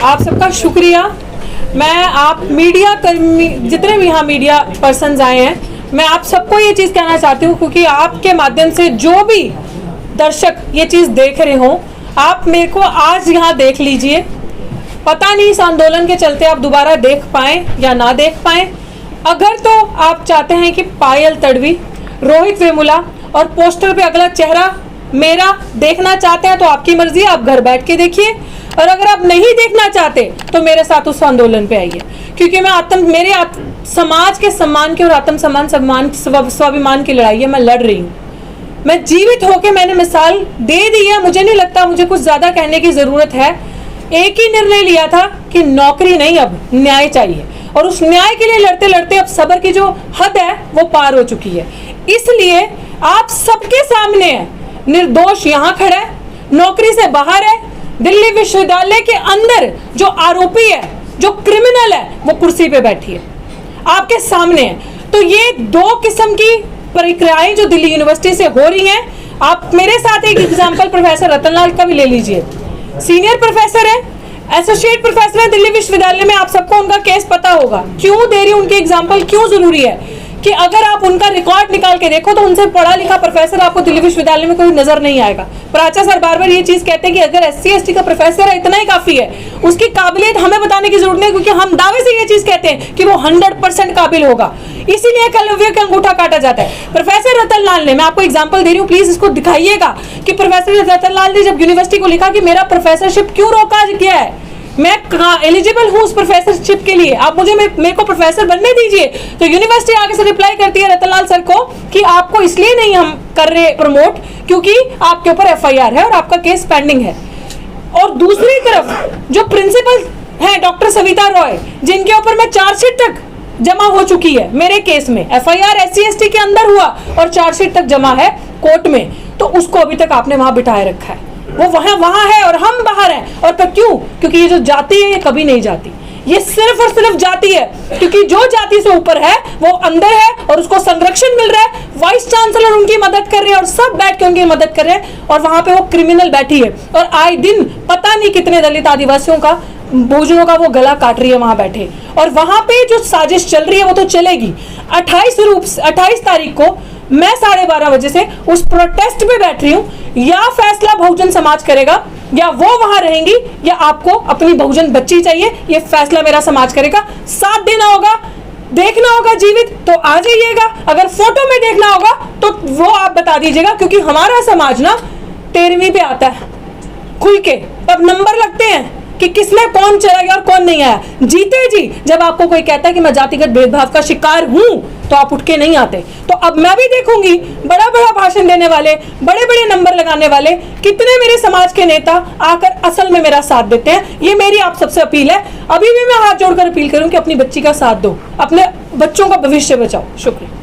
आप सबका शुक्रिया। मैं आप मीडिया कर्मी जितने भी यहाँ मीडिया पर्सन्स आए हैं, मैं आप सबको ये चीज़ कहना चाहती हूँ, क्योंकि आपके माध्यम से जो भी दर्शक ये चीज़ देख रहे हों, आप मेरे को आज यहाँ देख लीजिए। पता नहीं इस आंदोलन के चलते आप दोबारा देख पाएँ या ना देख पाएँ। अगर तो आप चाहते हैं कि पायल तडवी, रोहित वेमुला और पोस्टर पे अगला चेहरा मेरा देखना चाहते हैं तो आपकी मर्जी, आप घर बैठ के देखिए। और अगर आप नहीं देखना चाहते तो मेरे साथ उस आंदोलन पे आइए, क्योंकि मैं मेरे समाज के सम्मान के और आत्म सम्मान स्वाभिमान की लड़ाई है, मैं लड़ रही हूँ। मैं जीवित होके मैंने मिसाल दे दी है। मुझे नहीं लगता मुझे कुछ ज्यादा कहने की जरूरत है। एक ही निर्णय लिया था कि नौकरी नहीं, अब न्याय चाहिए, और उस न्याय के लिए लड़ते लड़ते अब सब्र की जो हद है वो पार हो चुकी है। इसलिए आप सबके सामने है, निर्दोष यहाँ खड़ा है, नौकरी से बाहर है, दिल्ली विश्वविद्यालय के अंदर जो आरोपी है, जो क्रिमिनल है, वो कुर्सी पे बैठी है, आपके सामने है। तो ये दो किस्म की प्रक्रियाएं जो दिल्ली यूनिवर्सिटी से हो रही हैं। आप मेरे साथ एक एग्जाम्पल प्रोफेसर रतनलाल का भी ले लीजिए। सीनियर प्रोफेसर है, एसोसिएट प्रोफेसर है दिल्ली विश्वविद्यालय में। आप सबको उनका केस पता होगा। क्यों दे रही हूं उनके एग्जाम्पल, क्यों जरूरी है कि अगर आप उनका रिकॉर्ड निकाल के देखो तो उनसे पढ़ा लिखा प्रोफेसर आपको दिल्ली विश्वविद्यालय में कोई नजर नहीं आएगा। प्राचा सर बार बार ये चीज कहते हैं कि अगर SC ST का प्रोफेसर है इतना ही काफी है, उसकी काबिलियत हमें बताने की जरूरत नहीं, क्योंकि हम दावे से ये चीज कहते हैं कि वो 100% काबिल होगा। इसीलिए कलव्य का अंगूठा काटा जाता है। प्रोफेसर रतनलाल ने, मैं आपको एग्जाम्पल दे रही हूँ, प्लीज इसको दिखाइएगा कि प्रोफेसर रतनलाल ने जब यूनिवर्सिटी को लिखा कि मेरा प्रोफेसरशिप क्यों रोका गया है, मैं एलिजिबल हूँ उस प्रोफेसरशिप के लिए, आप मुझे मेरे को प्रोफेसर बनने दीजिए। तो यूनिवर्सिटी आगे से रिप्लाई करती है रतनलाल सर को कि आपको इसलिए नहीं हम कर रहे प्रमोट क्योंकि आपके ऊपर FIR है और आपका केस पेंडिंग है। और दूसरी तरफ जो प्रिंसिपल है डॉक्टर सविता रॉय, जिनके ऊपर मैं चार्जशीट तक जमा हो चुकी है मेरे केस में, FIR SC ST के अंदर हुआ और चार्जशीट तक जमा है कोर्ट में, तो उसको अभी तक आपने वहां बिठाए रखा है। वो वहां है और हम बाहर हैं। और क्यों? क्योंकि ये जो जाति है ये कभी नहीं जाती, ये सिर्फ और सिर्फ जाति है, क्योंकि जो जाति से ऊपर है वो अंदर है और उसको संरक्षण मिल रहा है। वाइस चांसलर उनकी मदद कर रहे हैं और सब बैठ के उनकी मदद कर रहे हैं, और वहां पे वो क्रिमिनल बैठी है और आए दिन पता नहीं कितने दलित आदिवासियों का, बहुजनों का वो गला काट रही है वहां बैठे। और वहां पे जो साजिश चल रही है वो तो चलेगी। 28 तारीख को मैं 12:30 बजे से उस प्रोटेस्ट पे बैठ रही हूँ। या फैसला बहुजन समाज करेगा, या वो वहां रहेंगी, या आपको अपनी बहुजन बच्ची चाहिए, ये फैसला मेरा समाज करेगा। साथ देना होगा, देखना होगा जीवित तो आ जाइएगा, अगर फोटो में देखना होगा तो वो आप बता दीजिएगा, क्योंकि हमारा समाज ना 13वीं पे आता है खुल के। अब नंबर लगते हैं कि किसने कौन चला गया और कौन नहीं आया। जीते जी जब आपको कोई कहता है कि मैं जातिगत भेदभाव का शिकार हूं तो आप उठ के नहीं आते। तो अब मैं भी देखूंगी बड़ा बड़ा भाषण देने वाले, बड़े बड़े नंबर लगाने वाले, कितने मेरे समाज के नेता आकर असल में मेरा साथ देते हैं। ये मेरी आप सबसे अपील है। अभी भी मैं हाथ जोड़कर अपील करूं कि अपनी बच्ची का साथ दो, अपने बच्चों का भविष्य बचाओ। शुक्रिया।